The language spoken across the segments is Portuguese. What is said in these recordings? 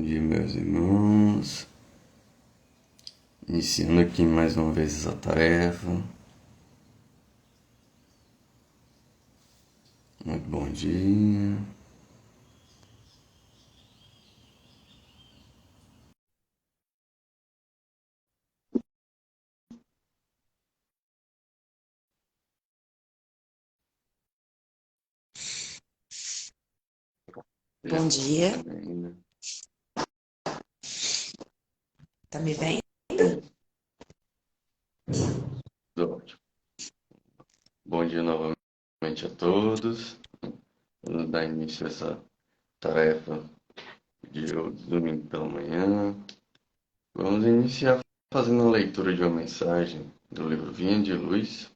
Bom dia, meus irmãos. Iniciando aqui mais uma vez essa tarefa. Muito bom dia. Bom dia. Bem, né? Tá me vendo? Tudo ótimo. Bom dia novamente a todos. Vamos dar início a essa tarefa de domingo pela manhã. Vamos iniciar fazendo a leitura de uma mensagem do livro Vinha de Luz,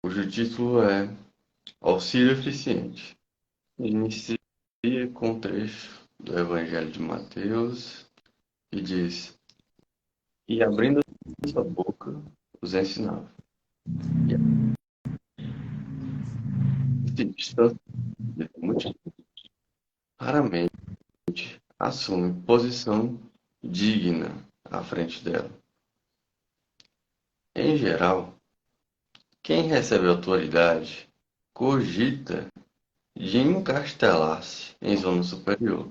cujo título é Auxílio Eficiente. Inicia com um trecho do Evangelho de Mateus que diz: E abrindo sua boca, os ensinava. E a se distancia da multidão, raramente assume posição digna à frente dela. Em geral, quem recebe autoridade cogita de encastelar-se em zona superior.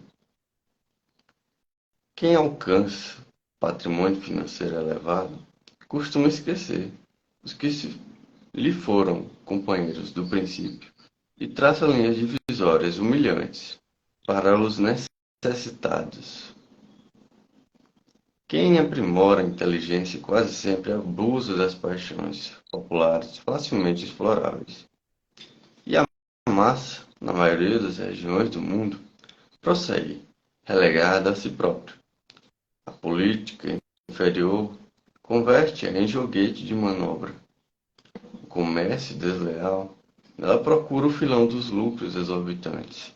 Quem alcança patrimônio financeiro elevado costuma esquecer os que lhe foram companheiros do princípio e traça linhas divisórias humilhantes para os necessitados. Quem aprimora a inteligência quase sempre abusa das paixões populares facilmente exploráveis. E a massa, na maioria das regiões do mundo, prossegue, relegada a si própria. A política inferior converte-a em joguete de manobra. O comércio desleal, ela procura o filão dos lucros exorbitantes.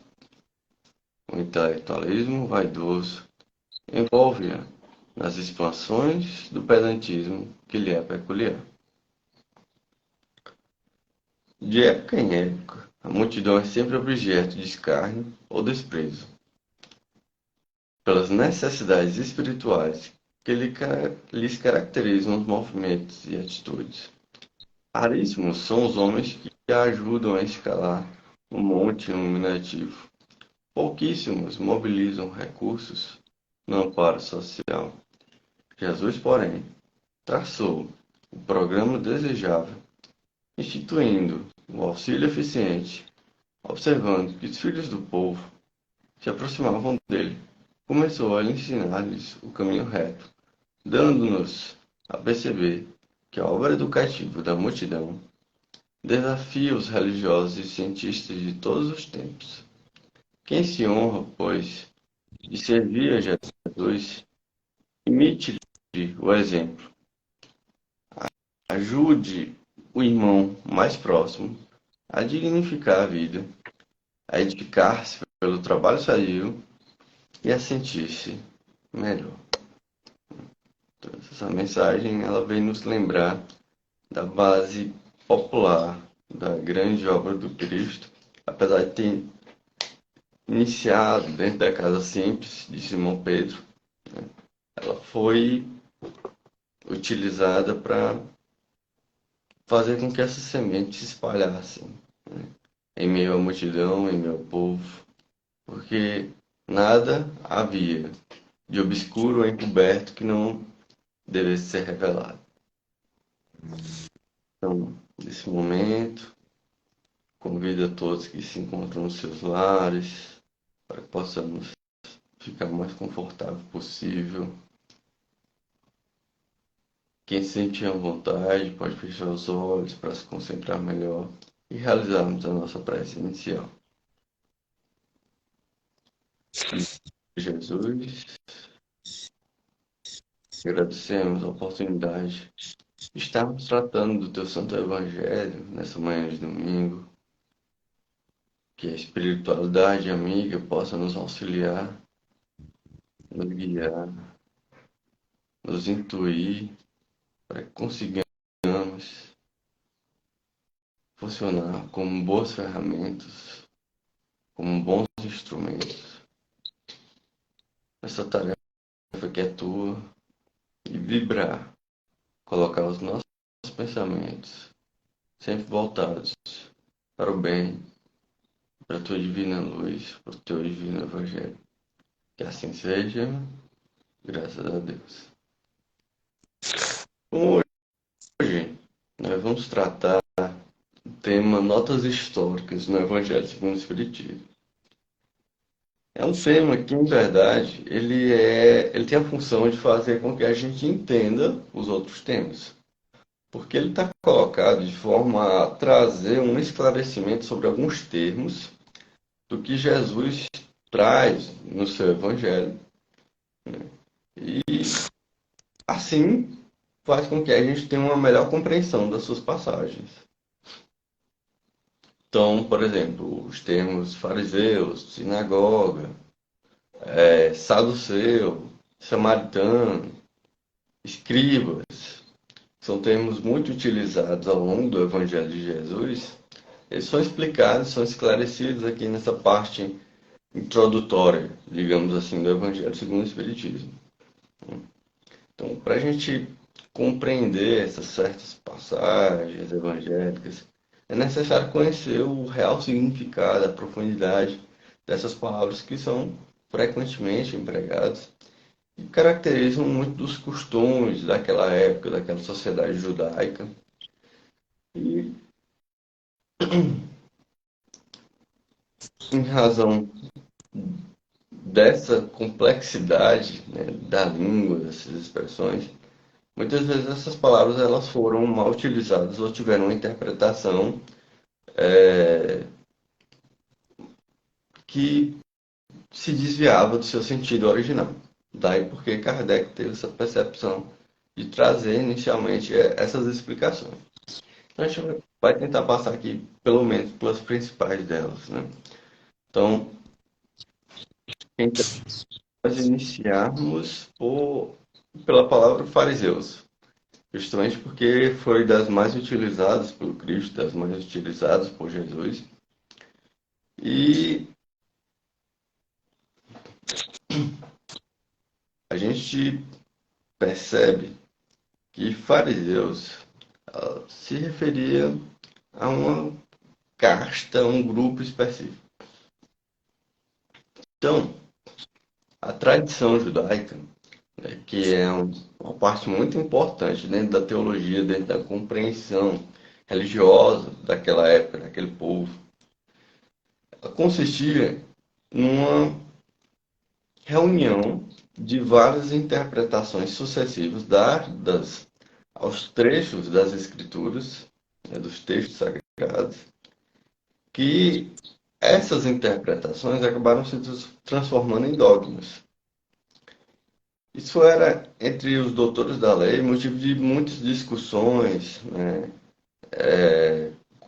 O intelectualismo vaidoso envolve-a nas expansões do pedantismo que lhe é peculiar. De época em época, a multidão é sempre objeto de escárnio ou desprezo, pelas necessidades espirituais que lhes caracterizam os movimentos e atitudes. Raríssimos são os homens que a ajudam a escalar o monte iluminativo. Pouquíssimos mobilizam recursos no amparo social. Jesus, porém, traçou o programa desejável, instituindo o auxílio eficiente, observando que os filhos do povo se aproximavam dele. Começou a ensinar-lhes o caminho reto, dando-nos a perceber que a obra educativa da multidão desafia os religiosos e cientistas de todos os tempos. Quem se honra, pois, de servir a Jesus, imite-lhe o exemplo. Ajude o irmão mais próximo a dignificar a vida, a edificar-se pelo trabalho sadio e a sentir-se melhor. Então, essa mensagem ela vem nos lembrar da base popular da grande obra do Cristo, apesar de ter iniciado dentro da casa simples de Simão Pedro, né? Ela foi utilizada para fazer com que essa semente se espalhasse, né? Em meio à multidão, em meio ao povo, porque nada havia de obscuro ou encoberto que não devesse ser revelado. Então, nesse momento, convido a todos que se encontram nos seus lares para que possamos ficar o mais confortável possível. Quem se sente à vontade pode fechar os olhos para se concentrar melhor e realizarmos a nossa prece inicial. Jesus, agradecemos a oportunidade de estarmos tratando do Teu Santo Evangelho nessa manhã de domingo, que a espiritualidade amiga possa nos auxiliar, nos guiar, nos intuir, para que consigamos funcionar como boas ferramentas, como bons instrumentos essa tarefa que é tua e vibrar, colocar os nossos pensamentos sempre voltados para o bem, para a tua divina luz, para o teu divino evangelho. Que assim seja, graças a Deus. Hoje nós vamos tratar do tema Notas Históricas no Evangelho segundo o Espiritismo. É um tema que, em verdade, ele tem a função de fazer com que a gente entenda os outros temas. Porque ele está colocado de forma a trazer um esclarecimento sobre alguns termos do que Jesus traz no seu Evangelho. E, assim, faz com que a gente tenha uma melhor compreensão das suas passagens. Então, por exemplo, os termos fariseus, sinagoga, saduceu, samaritano, escribas, são termos muito utilizados ao longo do Evangelho de Jesus. Eles são explicados, são esclarecidos aqui nessa parte introdutória, digamos assim, do Evangelho segundo o Espiritismo. Então, para a gente compreender essas certas passagens evangélicas, é necessário conhecer o real significado, a profundidade dessas palavras que são frequentemente empregadas e caracterizam muito dos costumes daquela época, daquela sociedade judaica. E, em razão dessa complexidade, né, da língua, dessas expressões, muitas vezes essas palavras elas foram mal utilizadas ou tiveram uma interpretação que se desviava do seu sentido original. Daí porque Kardec teve essa percepção de trazer inicialmente essas explicações. Então, a gente vai tentar passar aqui, pelo menos, pelas principais delas, né? Então, então nós iniciarmos pela palavra fariseus, justamente porque foi das mais utilizadas pelo Cristo, das mais utilizadas por Jesus. E a gente percebe que fariseus se referia a uma casta, um grupo específico. Então, a tradição judaica, né, que é uma parte muito importante dentro da teologia, dentro da compreensão religiosa daquela época, daquele povo, ela consistia numa reunião de várias interpretações sucessivas dadas aos trechos das Escrituras, né, dos textos sagrados, que essas interpretações acabaram se transformando em dogmas. Isso era, entre os doutores da lei, motivo de muitas discussões, né?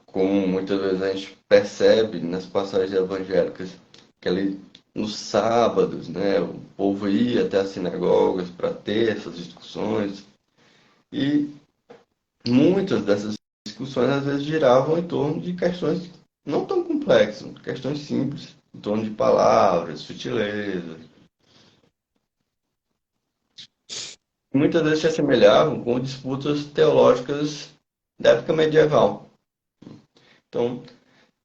Como muitas vezes a gente percebe nas passagens evangélicas, que ali nos sábados, né, o povo ia até as sinagogas para ter essas discussões, e muitas dessas discussões às vezes giravam em torno de questões não tão complexas, questões simples, em torno de palavras, sutilezas. Muitas vezes se assemelhavam com disputas teológicas da época medieval. Então,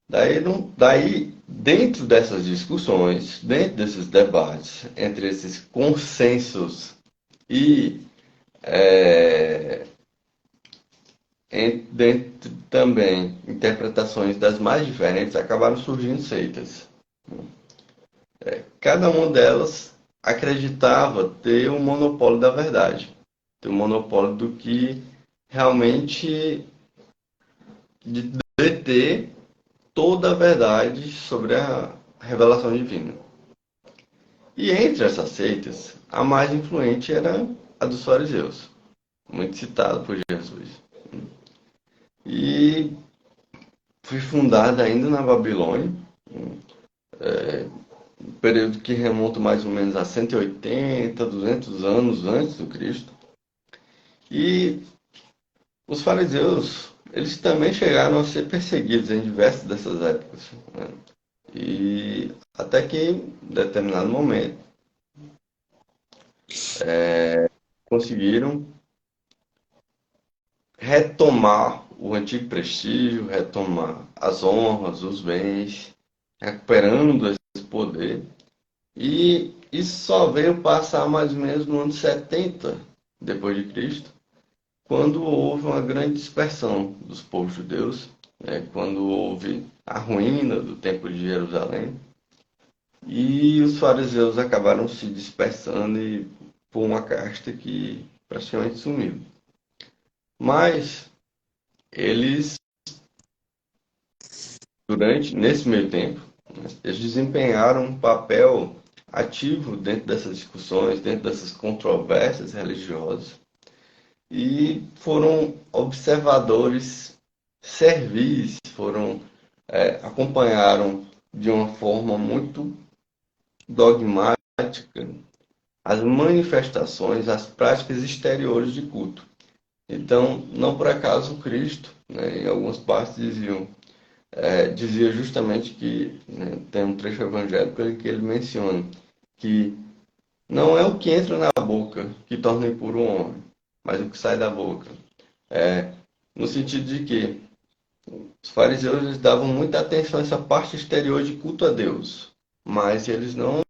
daí, dentro dessas discussões, dentro desses debates, entre esses consensos e dentro também interpretações das mais diferentes, acabaram surgindo seitas. Cada uma delas acreditava ter um monopólio da verdade, ter um monopólio do que realmente de deter toda a verdade sobre a revelação divina. E entre essas seitas, a mais influente era a dos fariseus, muito citada por Jesus. E foi fundada ainda na Babilônia, um período que remonta mais ou menos a 180, 200 anos antes do Cristo. E os fariseus, eles também chegaram a ser perseguidos em diversas dessas épocas, né? E até que, em determinado momento, conseguiram retomar o antigo prestígio, retomar as honras, os bens, recuperando esse poder. E isso só veio passar mais ou menos no ano 70 depois de Cristo, quando houve uma grande dispersão dos povos judeus, né, quando houve a ruína do Templo de Jerusalém, e os fariseus acabaram se dispersando e por uma casta que praticamente sumiu. Mas eles, nesse meio tempo, né, eles desempenharam um papel ativo dentro dessas discussões, dentro dessas controvérsias religiosas, e foram observadores servis, acompanharam de uma forma muito dogmática as manifestações, as práticas exteriores de culto. Então, não por acaso Cristo, né, em algumas partes dizia justamente que, né, tem um trecho evangélico em que ele menciona que não é o que entra na boca que torna impuro o homem, mas o que sai da boca. É, no sentido de que os fariseus eles davam muita atenção a essa parte exterior de culto a Deus, mas eles não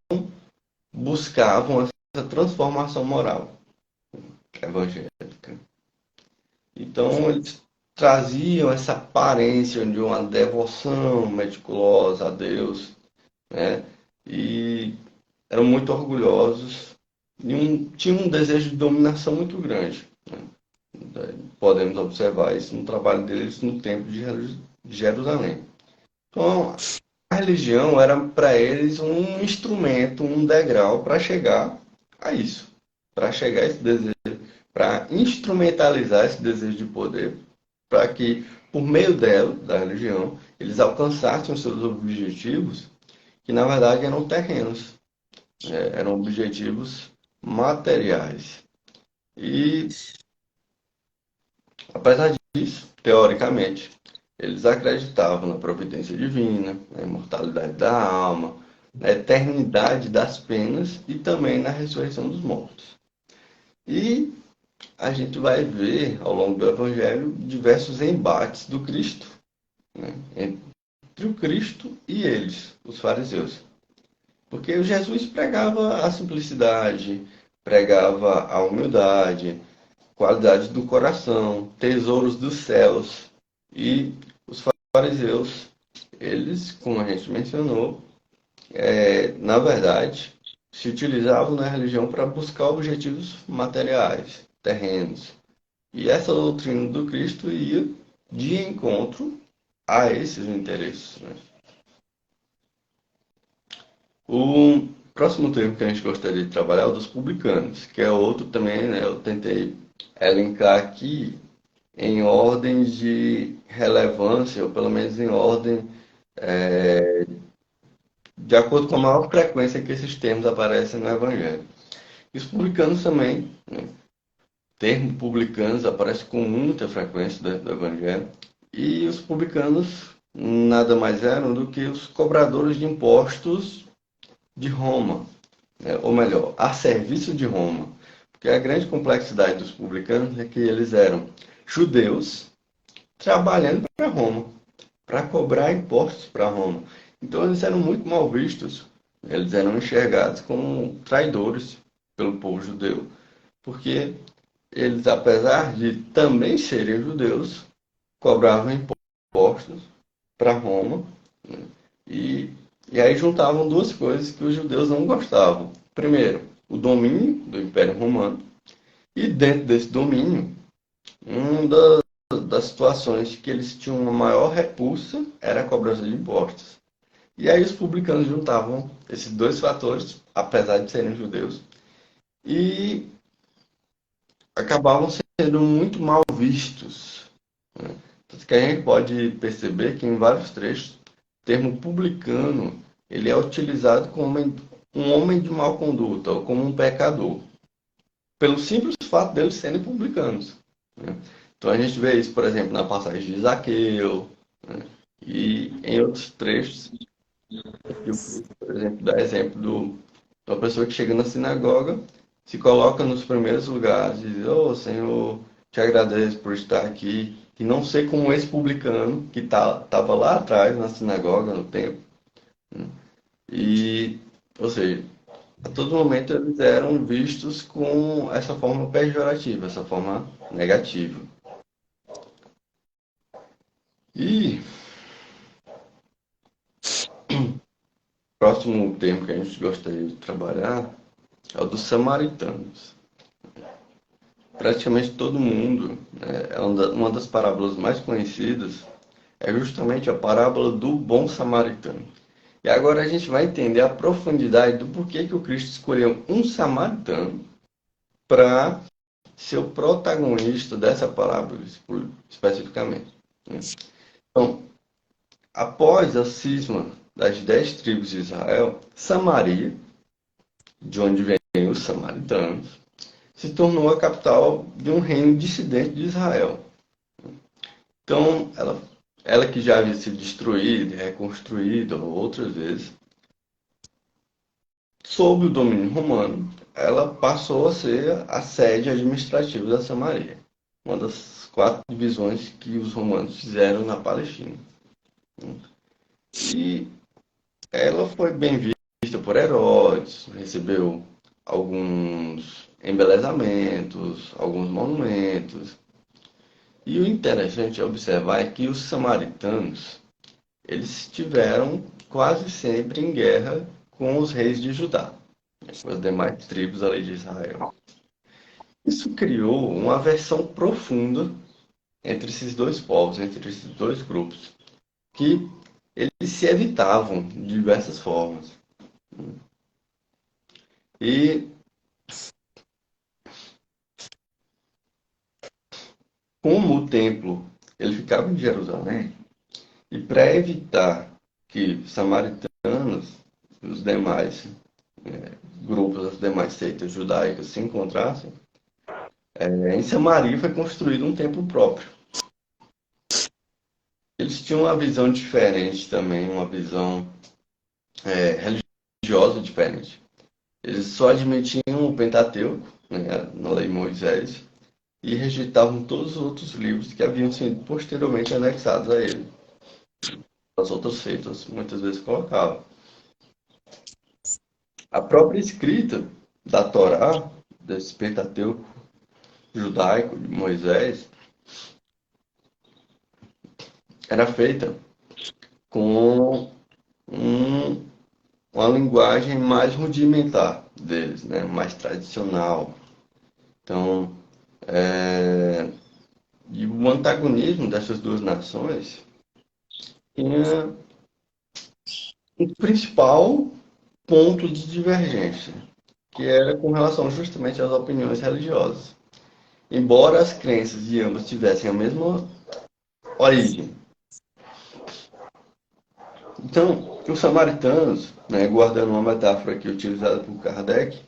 buscavam essa transformação moral evangélica. Então, eles traziam essa aparência de uma devoção meticulosa a Deus, né? E eram muito orgulhosos e tinham um desejo de dominação muito grande, né? Podemos observar isso no trabalho deles no Templo de Jerusalém. Então, a religião era para eles um instrumento, um degrau para chegar a isso, para chegar a esse desejo, para instrumentalizar esse desejo de poder, para que, por meio dela, da religião, eles alcançassem os seus objetivos, que na verdade eram terrenos, eram objetivos materiais. E, apesar disso, teoricamente, eles acreditavam na providência divina, na imortalidade da alma, na eternidade das penas e também na ressurreição dos mortos. E a gente vai ver, ao longo do Evangelho, diversos embates do Cristo, né, entre o Cristo e eles, os fariseus. Porque Jesus pregava a simplicidade, pregava a humildade, qualidade do coração, tesouros dos céus. E os fariseus, eles, como a gente mencionou, na verdade, se utilizavam na religião para buscar objetivos materiais, terrenos. E essa doutrina do Cristo ia de encontro a esses interesses, né? O próximo termo que a gente gostaria de trabalhar é o dos publicanos, que é outro também, né? Eu tentei elencar aqui em ordem de relevância, ou pelo menos em ordem de acordo com a maior frequência que esses termos aparecem no Evangelho. E os publicanos também, né? O termo publicanos aparece com muita frequência dentro do Evangelho. E os publicanos nada mais eram do que os cobradores de impostos de Roma, né? Ou melhor, a serviço de Roma. Porque a grande complexidade dos publicanos é que eles eram judeus trabalhando para Roma, para cobrar impostos para Roma. Então eles eram muito mal vistos, eles eram enxergados como traidores pelo povo judeu, porque eles, apesar de também serem judeus, cobravam impostos para Roma, né? e, e aí juntavam duas coisas que os judeus não gostavam. Primeiro, o domínio do Império Romano, e dentro desse domínio, uma das situações que eles tinham uma maior repulsa era a cobrança de impostos. E aí os publicanos juntavam esses dois fatores, apesar de serem judeus, e acabavam sendo muito mal vistos, né? Tanto que a gente pode perceber que em vários trechos, o termo publicano ele é utilizado como um homem de má conduta, ou como um pecador, pelo simples fato deles serem publicanos, né? Então a gente vê isso, por exemplo, na passagem de Zaqueu, né? E em outros trechos, eu, por exemplo, dá exemplo de uma pessoa que chega na sinagoga se coloca nos primeiros lugares, diz, ô Senhor, te agradeço por estar aqui, e não ser como esse publicano que estava lá atrás na sinagoga, no templo, né? E, ou seja, a todo momento eles eram vistos com essa forma pejorativa, essa forma negativa. E o próximo termo que a gente gostaria de trabalhar é o dos samaritanos. Praticamente todo mundo, né, uma das parábolas mais conhecidas é justamente a parábola do bom samaritano. E agora a gente vai entender a profundidade do porquê que o Cristo escolheu um samaritano para ser o protagonista dessa parábola especificamente, né? Então, após a cisma das 10 tribos de Israel, Samaria, de onde vêm os samaritanos, se tornou a capital de um reino dissidente de Israel. Então, ela que já havia sido destruída e reconstruída outras vezes, sob o domínio romano, ela passou a ser a sede administrativa da Samaria, uma das 4 divisões que os romanos fizeram na Palestina. E ela foi bem vista por Herodes, recebeu alguns embelezamentos, alguns monumentos. E o interessante é observar é que os samaritanos, eles estiveram quase sempre em guerra com os reis de Judá, com as demais tribos ali de Israel. Isso criou uma aversão profunda entre esses dois povos, entre esses dois grupos, que eles se evitavam de diversas formas. E como o templo ele ficava em Jerusalém, e para evitar que samaritanos e os demais grupos, as demais seitas judaicas se encontrassem, em Samaria foi construído um templo próprio. Eles tinham uma visão diferente também, uma visão religiosa diferente. Eles só admitiam o Pentateuco, né, na lei de Moisés, e rejeitavam todos os outros livros que haviam sido posteriormente anexados a ele. As outras seitas muitas vezes colocavam. A própria escrita da Torá, desse Pentateuco judaico de Moisés, era feita com um, uma linguagem mais rudimentar deles, né? Mais tradicional. Então, e o antagonismo dessas duas nações tinha um principal ponto de divergência, que era com relação justamente às opiniões religiosas. Embora as crenças de ambos tivessem a mesma origem. Então, os samaritanos, né, guardando uma metáfora aqui utilizada por Kardec,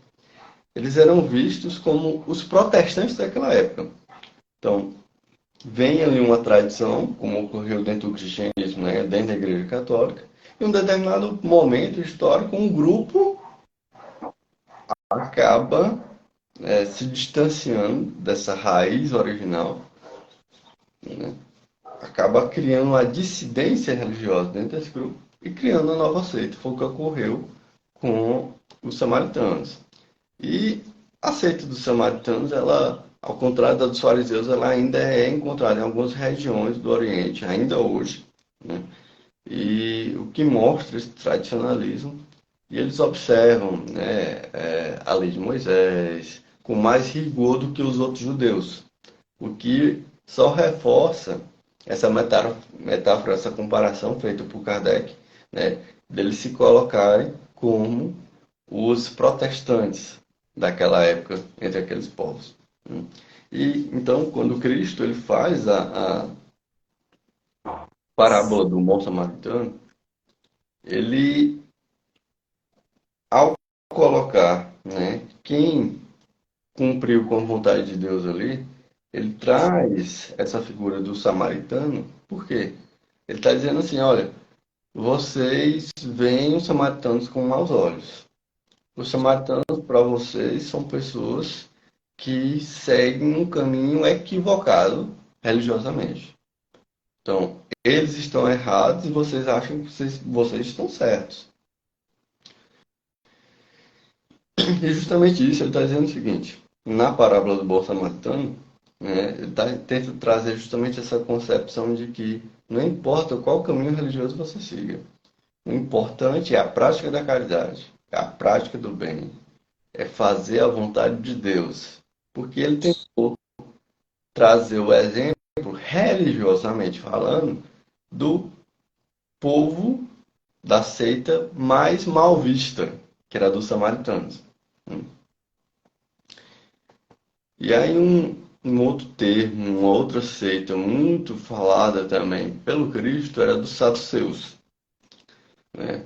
eles eram vistos como os protestantes daquela época. Então, vem ali uma tradição, como ocorreu dentro do cristianismo, né, dentro da Igreja Católica, e em um determinado momento histórico, um grupo acaba se distanciando dessa raiz original, né, acaba criando uma dissidência religiosa dentro desse grupo e criando uma nova seita. Foi o que ocorreu com os samaritanos. E a seita dos samaritanos, ela, ao contrário da dos fariseus, ela ainda é encontrada em algumas regiões do Oriente, ainda hoje, né? E o que mostra esse tradicionalismo, e eles observam, né, a lei de Moisés com mais rigor do que os outros judeus, o que só reforça essa metáfora, essa comparação feita por Kardec, né, deles se colocarem como os protestantes daquela época entre aqueles povos. E então, quando Cristo ele faz a parábola do bom samaritano, ele, ao colocar, né, quem cumpriu com a vontade de Deus ali, ele traz essa figura do samaritano. Por quê? Ele está dizendo assim, olha, vocês veem os samaritanos com maus olhos, Os samaritanos, para vocês, são pessoas que seguem um caminho equivocado religiosamente. Então, eles estão errados e vocês acham que vocês estão certos. E justamente isso ele está dizendo o seguinte: na parábola do bom samaritano, né, ele tenta trazer justamente essa concepção de que não importa qual caminho religioso você siga, o importante é a prática da caridade, é a prática do bem, é fazer a vontade de Deus. Porque ele tentou trazer o exemplo, religiosamente falando, do povo da seita mais mal vista, que era dos samaritanos. E aí um outro termo, uma outra seita muito falada também pelo Cristo era dos saduceus, né?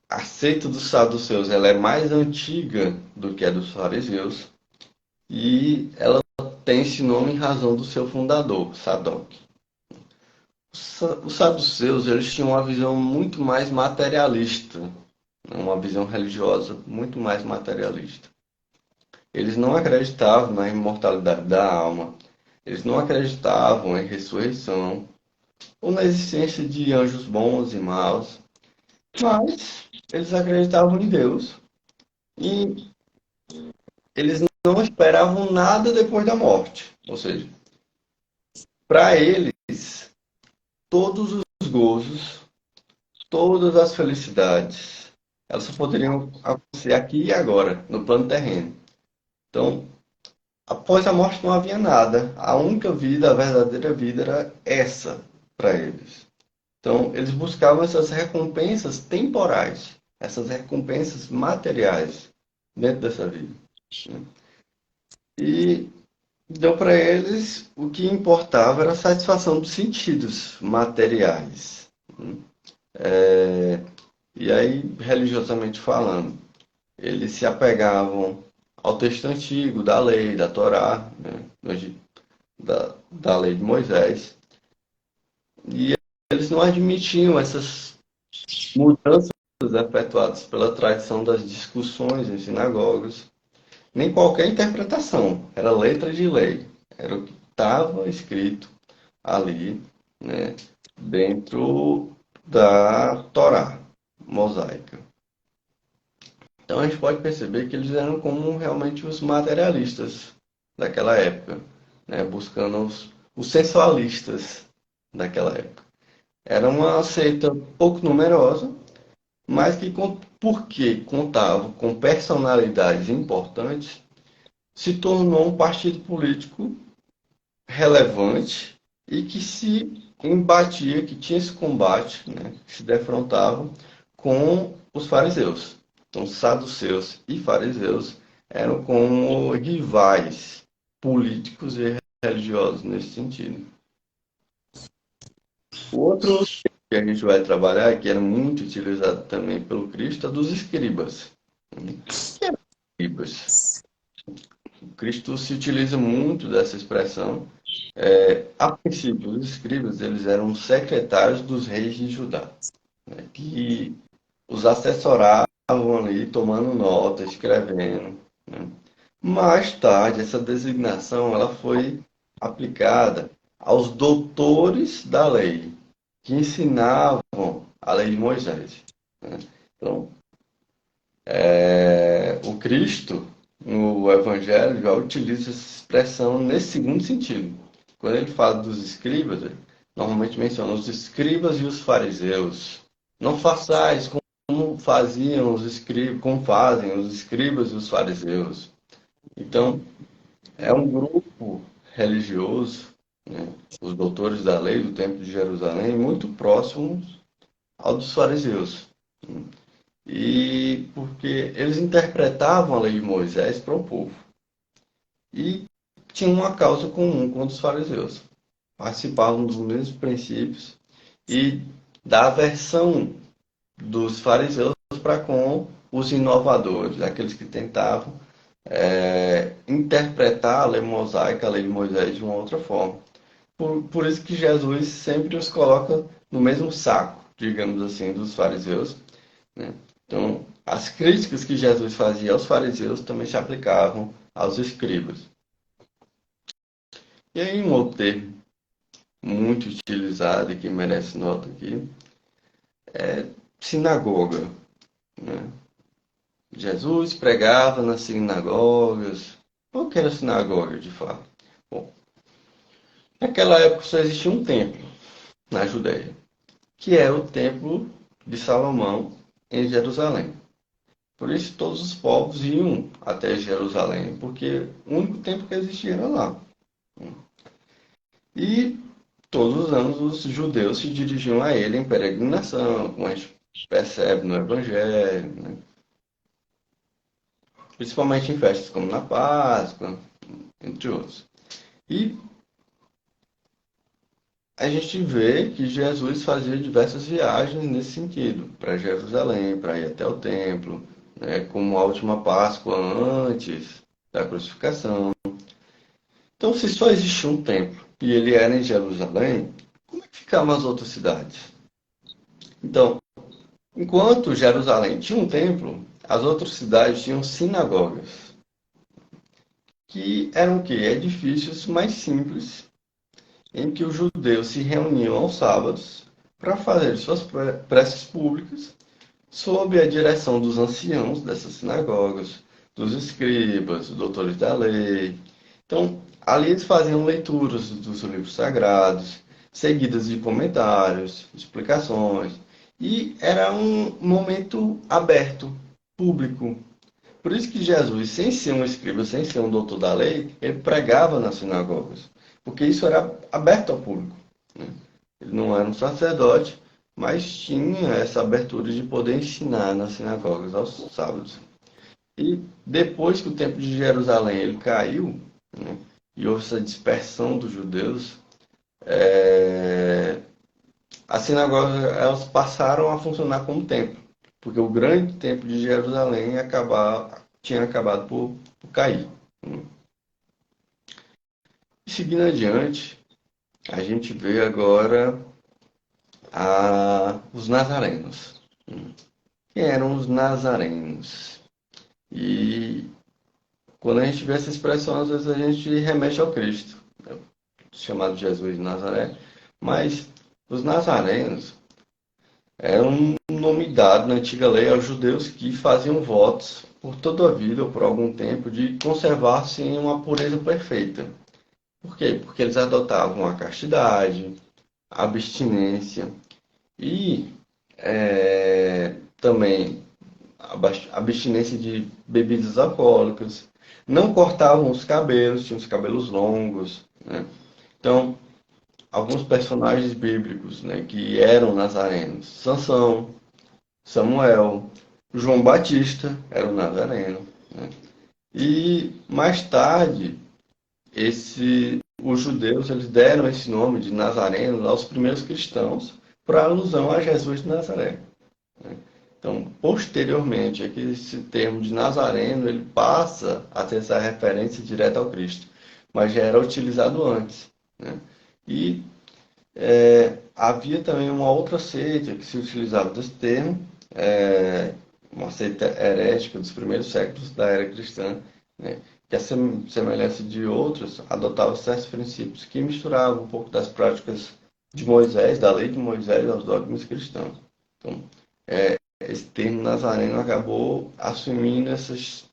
A seita dos saduceus ela é mais antiga do que a dos fariseus e ela tem esse nome em razão do seu fundador, Sadoc. Os saduceus eles tinham uma visão muito mais materialista, né? Uma visão religiosa muito mais materialista. Eles não acreditavam na imortalidade da alma, eles não acreditavam em ressurreição ou na existência de anjos bons e maus, mas eles acreditavam em Deus e eles não esperavam nada depois da morte. Ou seja, para eles, todos os gozos, todas as felicidades, elas só poderiam acontecer aqui e agora, no plano terreno. Então, após a morte não havia nada. A única vida, a verdadeira vida era essa para eles. Então, eles buscavam essas recompensas temporais, essas recompensas materiais dentro dessa vida. E deu para eles o que importava era a satisfação dos sentidos materiais. E aí, religiosamente falando, eles se apegavam ao texto antigo da lei, da Torá, né, da lei de Moisés, e eles não admitiam essas mudanças efetuadas pela tradição das discussões em sinagogas, nem qualquer interpretação, era letra de lei, era o que estava escrito ali, né, dentro da Torá mosaica. Então a gente pode perceber que eles eram como realmente os materialistas daquela época, né, buscando os sensualistas daquela época. Era uma seita pouco numerosa, mas que, porque contava com personalidades importantes, se tornou um partido político relevante e que se embatia, que tinha esse combate, né, que se defrontavam com os fariseus. Então, saduceus e fariseus eram como rivais políticos e religiosos nesse sentido. O outro que a gente vai trabalhar, que era muito utilizado também pelo Cristo, é dos escribas. O que eram escribas? O Cristo se utiliza muito dessa expressão. A princípio, os escribas eles eram secretários dos reis de Judá, né, que os assessoravam ali, tomando nota, escrevendo, né. Mais tarde, essa designação ela foi aplicada aos doutores da lei, que ensinavam a lei de Moisés, né. Então, o Cristo, no Evangelho, já utiliza essa expressão nesse segundo sentido. Quando ele fala dos escribas, ele normalmente menciona os escribas e os fariseus. Não façais como faziam os escribas, como fazem os escribas e os fariseus. Então, é um grupo religioso, né, os doutores da lei do Templo de Jerusalém, muito próximos ao dos fariseus. E porque eles interpretavam a lei de Moisés para o povo. E tinham uma causa comum com os fariseus. Participavam dos mesmos princípios e da aversão dos fariseus para com os inovadores, aqueles que tentavam interpretar a lei mosaica, a lei de Moisés, de uma outra forma. Por isso que Jesus sempre os coloca no mesmo saco, digamos assim, dos fariseus, né? Então, As críticas que Jesus fazia aos fariseus também se aplicavam aos escribas. E aí, um outro termo muito utilizado e que merece nota aqui é sinagoga, né? Jesus pregava nas sinagogas. O que era sinagoga, de fato? Bom, naquela época só existia um templo na Judéia, que é o templo de Salomão em Jerusalém. Por isso todos os povos iam até Jerusalém, porque o único templo que existia era lá. E todos os anos os judeus se dirigiam a ele em peregrinação, como a gente percebe no Evangelho, né? Principalmente em festas como na Páscoa, entre outros. E a gente vê que Jesus fazia diversas viagens nesse sentido, para Jerusalém, para ir até o templo, né, como a última Páscoa antes da crucificação. Então, se só existia um templo e ele era em Jerusalém, como é que ficavam as outras cidades? Então, enquanto Jerusalém tinha um templo, as outras cidades tinham sinagogas, que eram o quê? Edifícios mais simples, em que os judeus se reuniam aos sábados para fazer suas preces públicas sob a direção dos anciãos dessas sinagogas, dos escribas, dos doutores da lei. Então, ali eles faziam leituras dos livros sagrados, seguidas de comentários, explicações, e era um momento aberto, público. Por isso que Jesus, sem ser um escriba, sem ser um doutor da lei, ele pregava nas sinagogas, porque isso era aberto ao público, né? Ele não era um sacerdote, mas tinha essa abertura de poder ensinar nas sinagogas aos sábados. E depois que o templo de Jerusalém ele caiu, né, e houve essa dispersão dos judeus, as sinagogas elas passaram a funcionar como templo, porque o grande templo de Jerusalém tinha acabado por cair, né? E seguindo adiante, a gente vê agora os nazarenos. Quem eram os nazarenos? E quando a gente vê essa expressão, às vezes a gente remete ao Cristo, né, chamado Jesus de Nazaré, mas os nazarenos eram um nome dado na antiga lei aos judeus que faziam votos por toda a vida ou por algum tempo de conservar-se em uma pureza perfeita. Por quê? Porque eles adotavam a castidade, a abstinência e também a abstinência de bebidas alcoólicas, não cortavam os cabelos, tinham os cabelos longos, né? Então, alguns personagens bíblicos, né, que eram nazarenos, Sansão, Samuel, João Batista era o nazareno, né? E mais tarde, os judeus eles deram esse nome de nazareno aos primeiros cristãos para alusão a Jesus de Nazaré, né? Então, posteriormente, é que esse termo de Nazareno ele passa a ter essa referência direta ao Cristo, mas já era utilizado antes, né? E havia também uma outra seita que se utilizava desse termo, uma seita herética dos primeiros séculos da era cristã, né? Que a semelhança de outras adotava certos princípios que misturavam um pouco das práticas de Moisés, da lei de Moisés aos dogmas cristãos. Então, esse termo nazareno acabou assumindo essas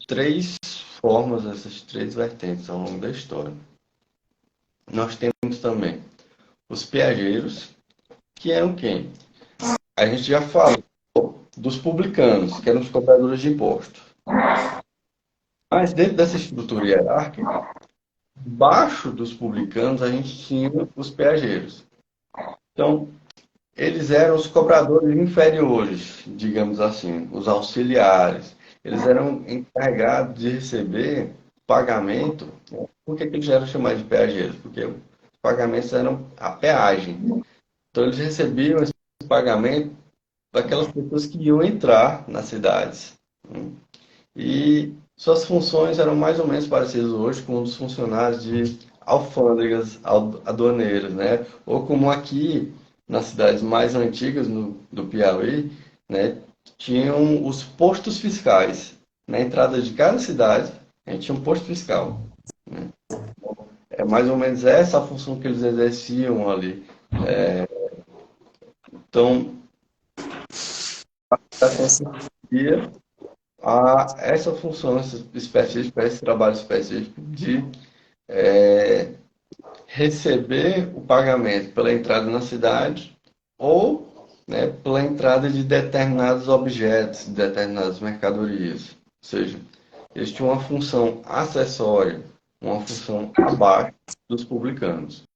três formas, essas três vertentes ao longo da história. Nós temos também os peageiros, que eram quem? A gente já falou dos publicanos, que eram os cobradores de impostos. Mas dentro dessa estrutura hierárquica, abaixo dos publicanos, a gente tinha os peageiros. Então, eles eram os cobradores inferiores, digamos assim, os auxiliares. Eles eram encarregados de receber pagamento. Por que eles eram chamados de peageiros? Porque os pagamentos eram a peagem. Então, eles recebiam esse pagamento daquelas pessoas que iam entrar nas cidades, né? E suas funções eram mais ou menos parecidas hoje com os funcionários de alfândegas aduaneiras, né? Ou como aqui nas cidades mais antigas do Piauí, né? tinham os postos fiscais. Na entrada de cada cidade, a gente tinha um posto fiscal. Né? É mais ou menos essa a função que eles exerciam ali. Então, acontecia essa função específica, esse trabalho específico de é, receber o pagamento pela entrada na cidade ou, né, pela entrada de determinados objetos, de determinadas mercadorias. Ou seja, eles tinham uma função acessória, uma função abaixo dos publicanos.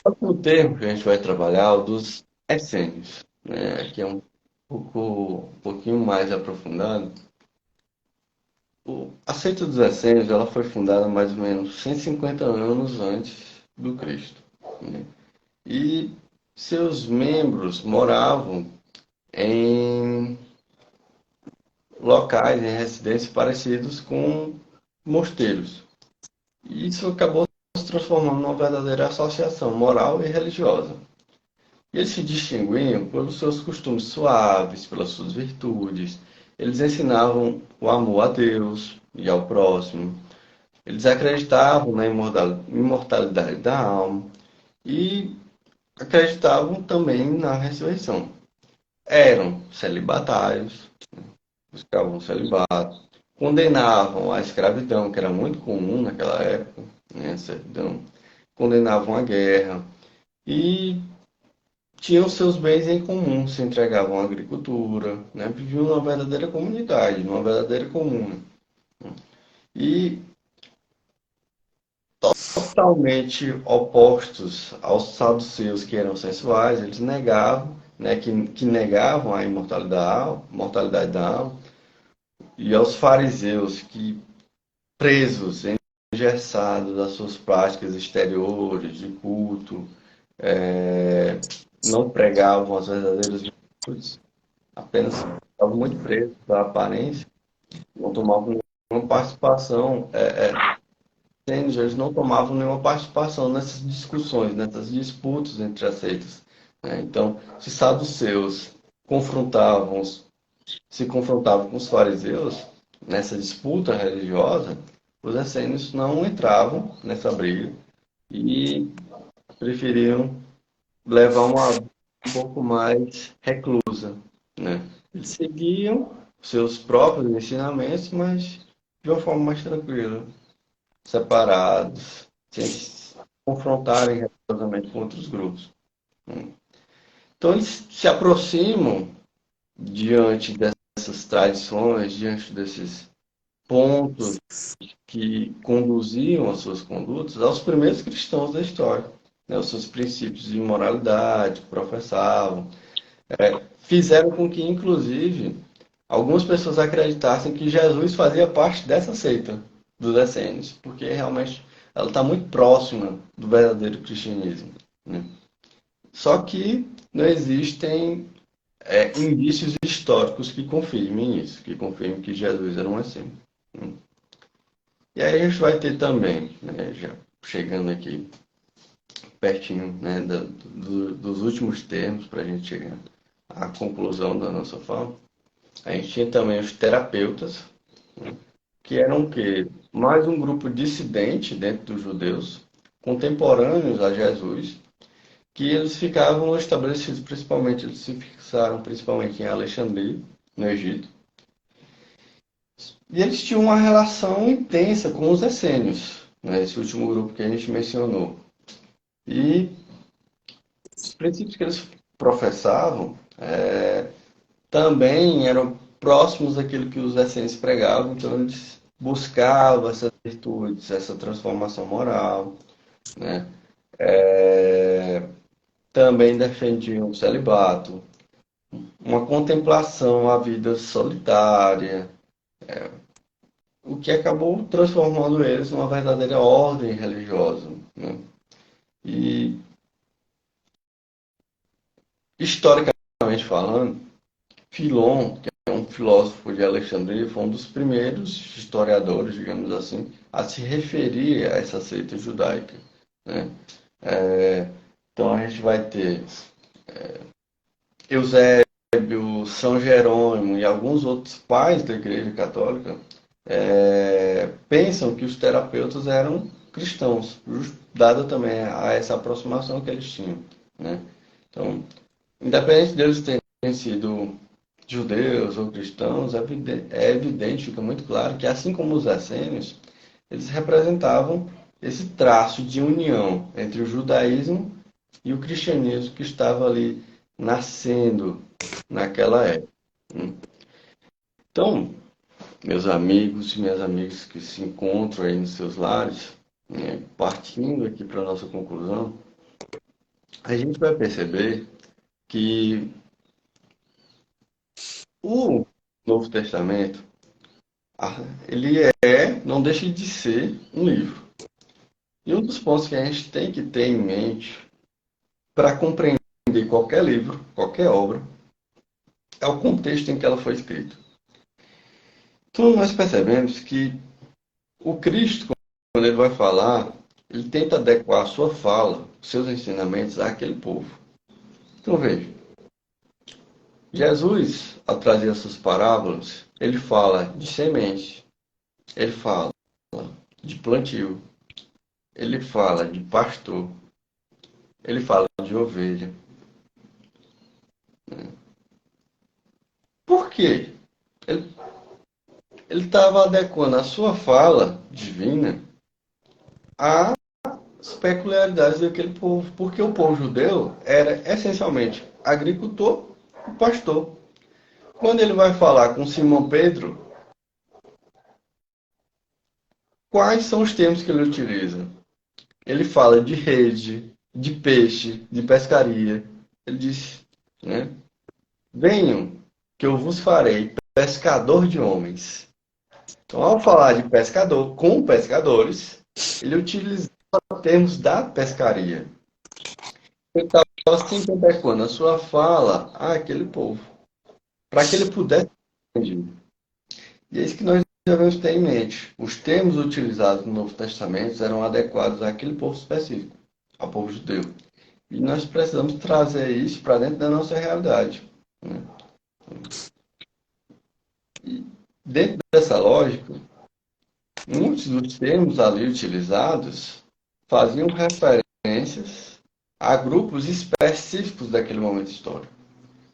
O próximo termo que a gente vai trabalhar é o dos essênios, né, que é um pouquinho mais aprofundado. A seita dos essênios ela foi fundada mais ou menos 150 anos antes do Cristo. Né? E seus membros moravam em locais, em residências parecidos com mosteiros. E isso acabou se transformando numa verdadeira associação moral e religiosa. E eles se distinguiam pelos seus costumes suaves, pelas suas virtudes. Eles ensinavam o amor a Deus e ao próximo. Eles acreditavam na imortalidade da alma e acreditavam também na ressurreição. Eram celibatários, buscavam o celibato, condenavam a escravidão, que era muito comum naquela época, né, a servidão, condenavam a guerra e tinham seus bens em comum, se entregavam à agricultura, né, viviam numa verdadeira comunidade, numa verdadeira comuna. E totalmente opostos aos saduceus que eram sensuais, eles negavam, né, que negavam a mortalidade da alma, e aos fariseus que, presos, engessados das suas práticas exteriores de culto, não pregavam as verdadeiras virtudes, apenas estavam muito presos da aparência, não tomavam nenhuma participação, eles não tomavam nenhuma participação nessas discussões, nessas disputas entre as seitas. Né? Então, se saduceus confrontavam, se confrontavam com os fariseus nessa disputa religiosa, os essênios não entravam nessa briga e preferiam levar uma vida um pouco mais reclusa. Né? Eles seguiam seus próprios ensinamentos, mas de uma forma mais tranquila, separados, sem se confrontarem religiosamente com outros grupos. Então, eles se aproximam diante dessas tradições, diante desses pontos que conduziam as suas condutas aos primeiros cristãos da história. Né? Os seus princípios de moralidade que professavam, fizeram com que, inclusive, algumas pessoas acreditassem que Jesus fazia parte dessa seita dos essênios, porque realmente ela está muito próxima do verdadeiro cristianismo. Né? Só que não existem indícios históricos que confirmem isso, que confirmem que Jesus era um essênio. Né? E aí a gente vai ter também, né, já chegando aqui pertinho, né, dos últimos termos para a gente chegar à conclusão da nossa fala, a gente tinha também os terapeutas, né, que eram o quê? Mais um grupo dissidente dentro dos judeus, contemporâneos a Jesus, que eles ficavam estabelecidos principalmente, eles se fixaram principalmente em Alexandria, no Egito, e eles tinham uma relação intensa com os essênios, né, esse último grupo que a gente mencionou. E os princípios que eles professavam também eram próximos daquilo que os essênios pregavam, então eles buscavam essas virtudes, essa transformação moral, né? Também defendiam o celibato, uma contemplação à vida solitária, o que acabou transformando eles numa verdadeira ordem religiosa. Né? E, historicamente falando, Filon, que é um filósofo de Alexandria, foi um dos primeiros historiadores, digamos assim, a se referir a essa seita judaica. Né? Então a gente vai ter Eusébio, São Jerônimo e alguns outros pais da Igreja Católica pensam que os terapeutas eram cristãos, dada também a essa aproximação que eles tinham, né? Então, independente deles terem sido judeus ou cristãos, é evidente, fica muito claro que, assim como os essênios, eles representavam esse traço de união entre o judaísmo e o cristianismo que estava ali nascendo naquela época. Então, meus amigos e minhas amigas que se encontram aí nos seus lares, né, partindo aqui para a nossa conclusão, a gente vai perceber que o Novo Testamento, ele não deixa de ser um livro. E um dos pontos que a gente tem que ter em mente para compreender qualquer livro, qualquer obra, é o contexto em que ela foi escrita. Então nós percebemos que o Cristo, quando ele vai falar, ele tenta adequar a sua fala, os seus ensinamentos àquele povo. Então veja, Jesus, ao trazer essas parábolas, ele fala de semente, ele fala de plantio, ele fala de pastor, ele fala de ovelha. Por quê? Ele estava adequando a sua fala divina às peculiaridades daquele povo, porque o povo judeu era essencialmente agricultor e pastor. Quando ele vai falar com Simão Pedro, quais são os termos que ele utiliza? Ele fala de rede, de peixe, de pescaria. Ele diz, né? Venham, que eu vos farei pescador de homens. Então, ao falar de pescador com pescadores, ele utiliza termos da pescaria. Ele estava sempre adequando a sua fala àquele povo, para que ele pudesse entender. E é isso que nós devemos ter em mente. Os termos utilizados no Novo Testamento eram adequados àquele povo específico, ao povo judeu. E nós precisamos trazer isso para dentro da nossa realidade, né? E dentro dessa lógica, muitos dos termos ali utilizados faziam referências a grupos específicos daquele momento histórico.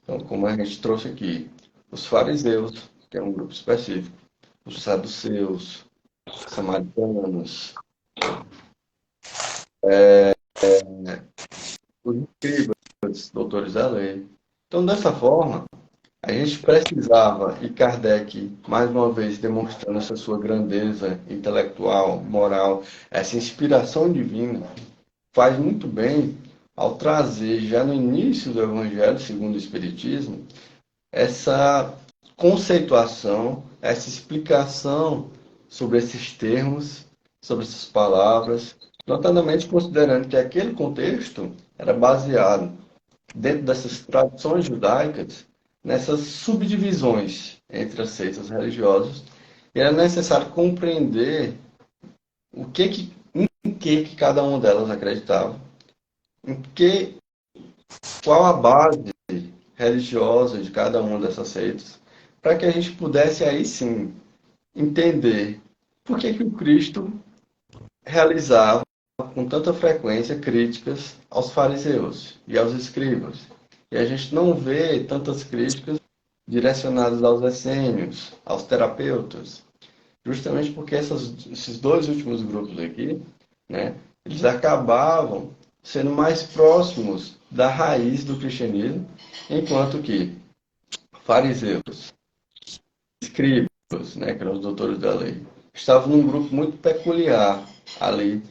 Então, como a gente trouxe aqui, os fariseus, que é um grupo específico, os saduceus, os samaritanos, os escribas, doutores da lei. Então, dessa forma, a gente precisava, e Kardec, mais uma vez, demonstrando essa sua grandeza intelectual, moral, essa inspiração divina, faz muito bem ao trazer, já no início do Evangelho segundo o Espiritismo, essa conceituação, essa explicação sobre esses termos, sobre essas palavras, notadamente considerando que aquele contexto era baseado dentro dessas tradições judaicas, nessas subdivisões entre as seitas religiosas, e era necessário compreender em que cada uma delas acreditava, em que, qual a base religiosa de cada uma dessas seitas, para que a gente pudesse aí sim entender por que o Cristo realizava com tanta frequência críticas aos fariseus e aos escribas. E a gente não vê tantas críticas direcionadas aos essênios, aos terapeutas, justamente porque esses dois últimos grupos aqui, né, eles acabavam sendo mais próximos da raiz do cristianismo, enquanto que fariseus, escribas, né, que eram os doutores da lei, estavam num grupo muito peculiar ali,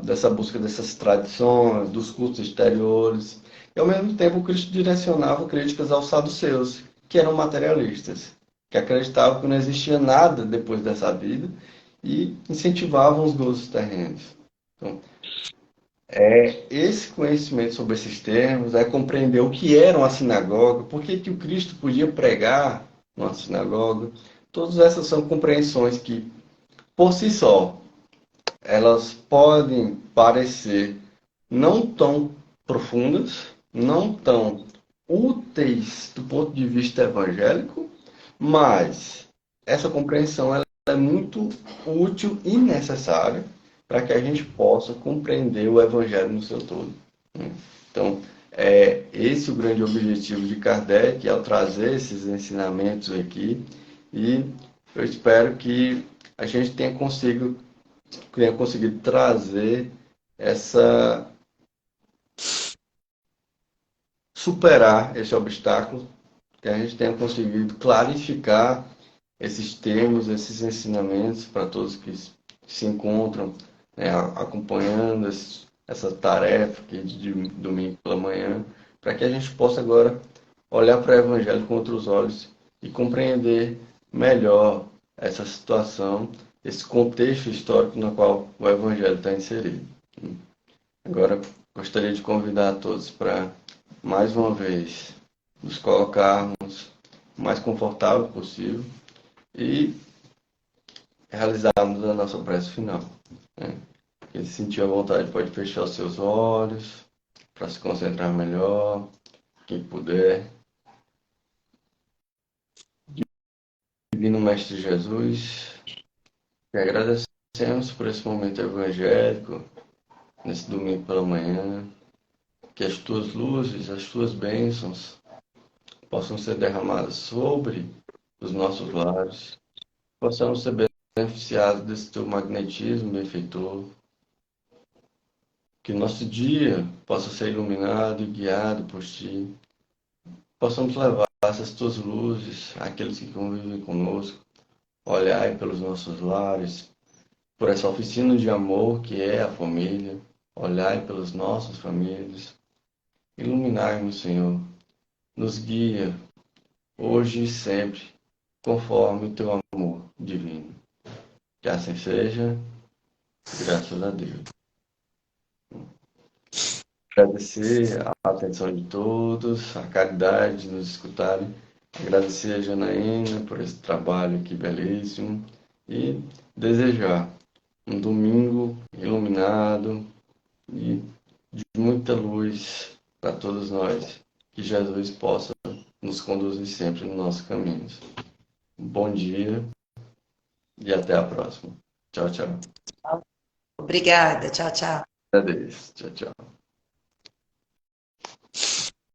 dessa busca dessas tradições, dos cultos exteriores, e ao mesmo tempo o Cristo direcionava críticas aos saduceus, que eram materialistas, que acreditavam que não existia nada depois dessa vida e incentivavam os gozos terrenos. Então, esse conhecimento sobre esses termos, compreender o que era uma sinagoga, por que o Cristo podia pregar numa sinagoga. Todas essas são compreensões que, por si só, elas podem parecer não tão profundas, não tão úteis do ponto de vista evangélico, mas essa compreensão ela é muito útil e necessária para que a gente possa compreender o evangelho no seu todo, né? Então, é esse o grande objetivo de Kardec ao trazer esses ensinamentos aqui, e eu espero que a gente tenha conseguido trazer essa superar esse obstáculo, que a gente tenha conseguido clarificar esses termos, esses ensinamentos para todos que se encontram, né, acompanhando essa tarefa aqui de domingo pela manhã, para que a gente possa agora olhar para o Evangelho com outros olhos e compreender melhor essa situação, esse contexto histórico no qual o Evangelho está inserido. Agora, gostaria de convidar a todos para, mais uma vez, nos colocarmos o mais confortável possível e realizarmos a nossa prece final, né? Quem sentir a vontade pode fechar os seus olhos para se concentrar melhor, quem puder. Divino Mestre Jesus, te agradecemos por esse momento evangélico, nesse domingo pela manhã, que as tuas luzes, as tuas bênçãos possam ser derramadas sobre os nossos lares, possamos ser beneficiados desse teu magnetismo benfeitor, que nosso dia possa ser iluminado e guiado por ti, possamos levar essas tuas luzes àqueles que convivem conosco, olhai pelos nossos lares, por essa oficina de amor que é a família, olhai pelas nossas famílias, iluminai-nos, Senhor, nos guia hoje e sempre, conforme o teu amor divino. Que assim seja, graças a Deus. Agradecer a atenção de todos, a caridade de nos escutarem. Agradecer a Janaína por esse trabalho aqui belíssimo e desejar um domingo iluminado e de muita luz para todos nós. Que Jesus possa nos conduzir sempre nos nossos caminhos. Um bom dia e até a próxima. Tchau, tchau. Obrigada. Tchau, tchau. Agradeço. Tchau, tchau.